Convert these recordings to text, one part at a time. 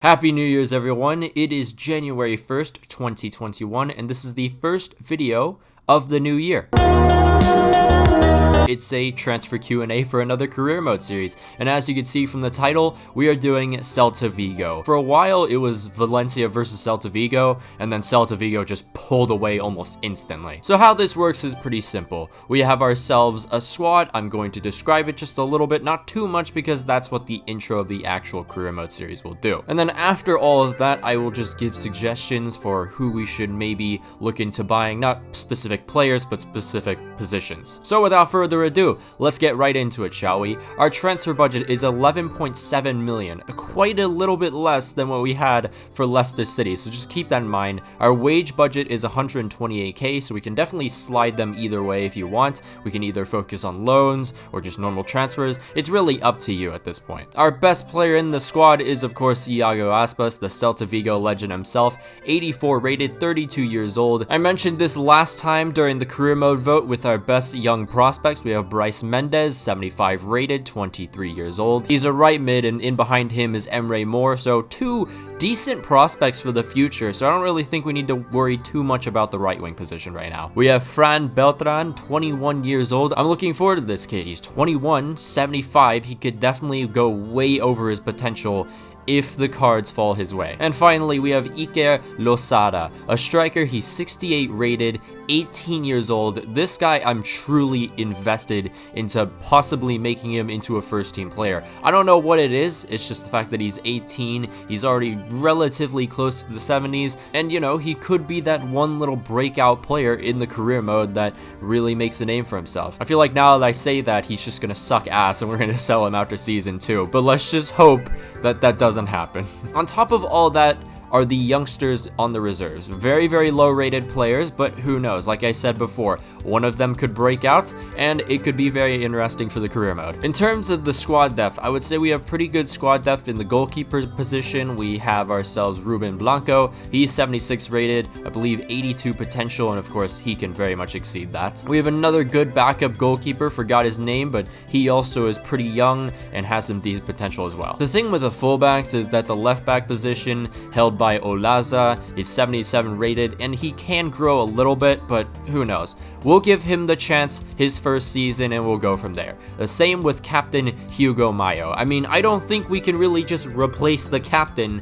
Happy New Year's, everyone. It is January 1st, 2021, and this is the first video of the new year. It's a transfer Q&A for another career mode series, and as you can see from the title, we are doing Celta Vigo. For a while, it was Valencia versus Celta Vigo, and then Celta Vigo just pulled away almost instantly. So how this works is pretty simple. We have ourselves a squad. I'm going to describe it just a little bit, not too much, because that's what the intro of the actual career mode series will do. And then after all of that, I will just give suggestions for who we should maybe look into buying, not specific players, but specific positions. So without further ado, let's get right into it, shall we? Our transfer budget is 11.7 million, quite a little bit less than what we had for Leicester City, so just keep that in mind. Our wage budget is 128k, so we can definitely slide them either way if you want. We can either focus on loans or just normal transfers. It's really up to you at this point. Our best player in the squad is of course Iago Aspas, the Celta Vigo legend himself, 84 rated, 32 years old. I mentioned this last time during the career mode vote with our best young prospects. We have Bryce Mendes, 75 rated, 23 years old. He's a right mid, and in behind him is Emre Moore, so two decent prospects for the future, so I don't really think we need to worry too much about the right wing position right now. We have Fran Beltran, 21 years old. I'm looking forward to this kid. He's 21, 75. He could definitely go way over his potential if the cards fall his way. And finally, we have Iker Losada, a striker. He's 68 rated, 18 years old. This guy, I'm truly invested into possibly making him into a first team player. I don't know what it is. It's just the fact that he's 18. He's already relatively close to the 70s. And you know, he could be that one little breakout player in the career mode that really makes a name for himself. I feel like now that I say that, he's just gonna suck ass and we're gonna sell him after season 2. But let's just hope that that doesn't happen. On top of all that are the youngsters on the reserves. Very, very low rated players, but who knows? Like I said before, one of them could break out and it could be very interesting for the career mode. In terms of the squad depth, I would say we have pretty good squad depth in the goalkeeper position. We have ourselves Ruben Blanco. He's 76 rated, I believe 82 potential, and of course he can very much exceed that. We have another good backup goalkeeper, forgot his name, but he also is pretty young and has some decent potential as well. The thing with the fullbacks is that the left back position held by Olaza is 77 rated, and he can grow a little bit, but who knows? We'll give him the chance his first season and we'll go from there. The same with Captain Hugo Mayo. I mean, I don't think we can really just replace the captain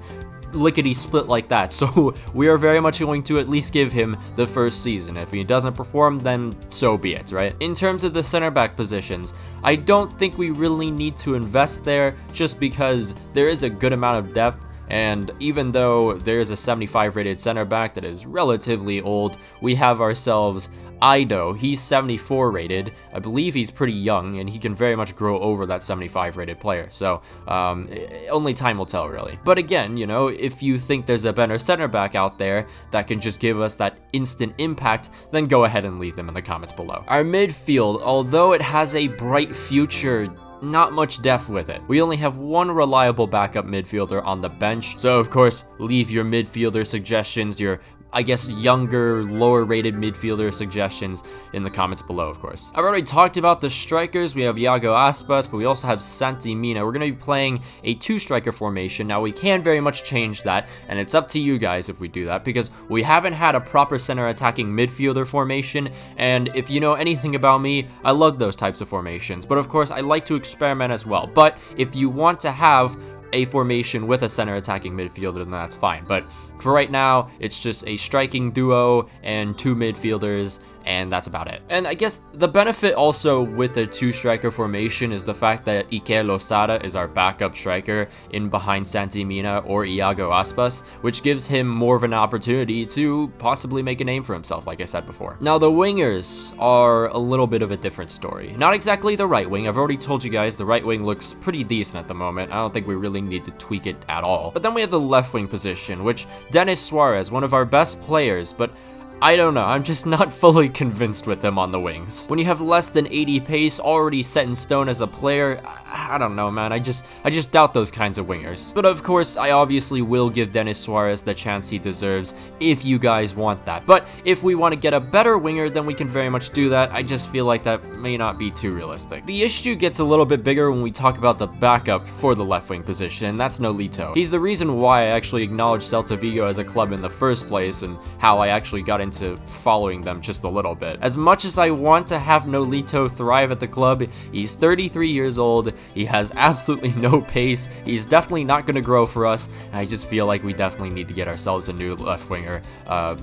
lickety split like that, so we are very much going to at least give him the first season. If he doesn't perform, then so be it, right? In terms of the center back positions, I don't think we really need to invest there just because there is a good amount of depth. And even though there's a 75 rated center back that is relatively old, we have ourselves Ido. He's 74 rated. I believe he's pretty young and he can very much grow over that 75 rated player. So only time will tell, really. But again, you know, if you think there's a better center back out there that can just give us that instant impact, then go ahead and leave them in the comments below. Our midfield, although it has a bright future, not much depth with it. We only have one reliable backup midfielder on the bench, so of course leave your midfielder suggestions, your I guess younger, lower rated midfielder suggestions in the comments below, of course. I've already talked about the strikers. We have Iago Aspas, but we also have Santi Mina. We're going to be playing a 2-striker formation. Now, we can very much change that, and it's up to you guys if we do that, because we haven't had a proper center attacking midfielder formation, and if you know anything about me, I love those types of formations, but of course, I like to experiment as well. But if you want to have a formation with a center attacking midfielder, then that's fine. But for right now, it's just a striking duo and 2 midfielders, and that's about it. And I guess the benefit also with a 2-striker formation is the fact that Iker Losada is our backup striker in behind Santi Mina or Iago Aspas, which gives him more of an opportunity to possibly make a name for himself, like I said before. Now, the wingers are a little bit of a different story. Not exactly the right wing. I've already told you guys the right wing looks pretty decent at the moment. I don't think we really need to tweak it at all. But then we have the left wing position, which Dennis Suarez, one of our best players, but I don't know, I'm just not fully convinced with him on the wings. When you have less than 80 pace already set in stone as a player, I don't know, man. I just doubt those kinds of wingers. But of course, I obviously will give Denis Suarez the chance he deserves if you guys want that. But if we want to get a better winger, then we can very much do that. I just feel like that may not be too realistic. The issue gets a little bit bigger when we talk about the backup for the left wing position, and that's Nolito. He's the reason why I actually acknowledged Celta Vigo as a club in the first place, and how I actually got into following them just a little bit. As much as I want to have Nolito thrive at the club, he's 33 years old, he has absolutely no pace, he's definitely not going to grow for us, and I just feel like we definitely need to get ourselves a new left winger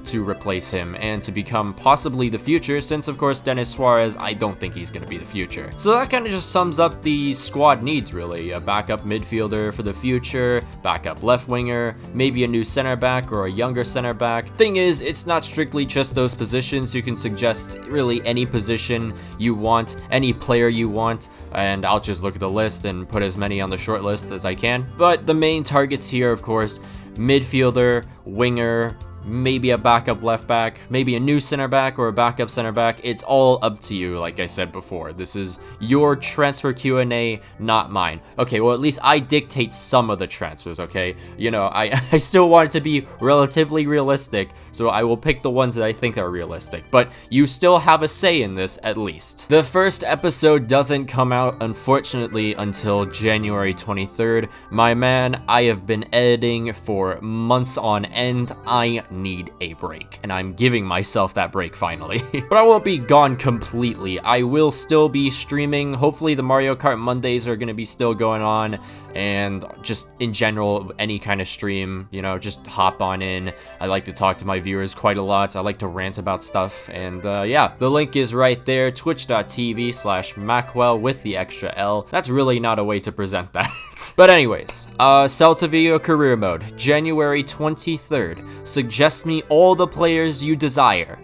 to replace him, and to become possibly the future, since of course Denis Suarez, I don't think he's going to be the future. So that kind of just sums up the squad needs, really. A backup midfielder for the future, backup left winger, maybe a new center back or a younger center back. Thing is, it's not strictly just those positions. You can suggest really any position you want, any player you want, and I'll just look at the list and put as many on the short list as I can. But the main targets here, of course, midfielder, winger, maybe a backup left back, maybe a new center back or a backup center back. It's all up to you, like I said before. This is your transfer Q&A, not mine. Okay, well, at least I dictate some of the transfers, okay? You know, I still want it to be relatively realistic, so I will pick the ones that I think are realistic, but you still have a say in this, at least. The first episode doesn't come out, unfortunately, until January 23rd. My man, I have been editing for months on end. I need a break, and I'm giving myself that break finally. But I won't be gone completely. I will still be streaming. Hopefully the Mario Kart Mondays are going to be still going on, and just in general, any kind of stream, you know, just hop on in. I like to talk to my viewers quite a lot. I like to rant about stuff, and yeah, the link is right there, twitch.tv/Maqwell with the extra L. That's really not a way to present that. But anyways, Celta Vigo career mode, January 23rd. Suggest me all the players you desire.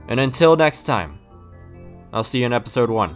And until next time, I'll see you in episode 1.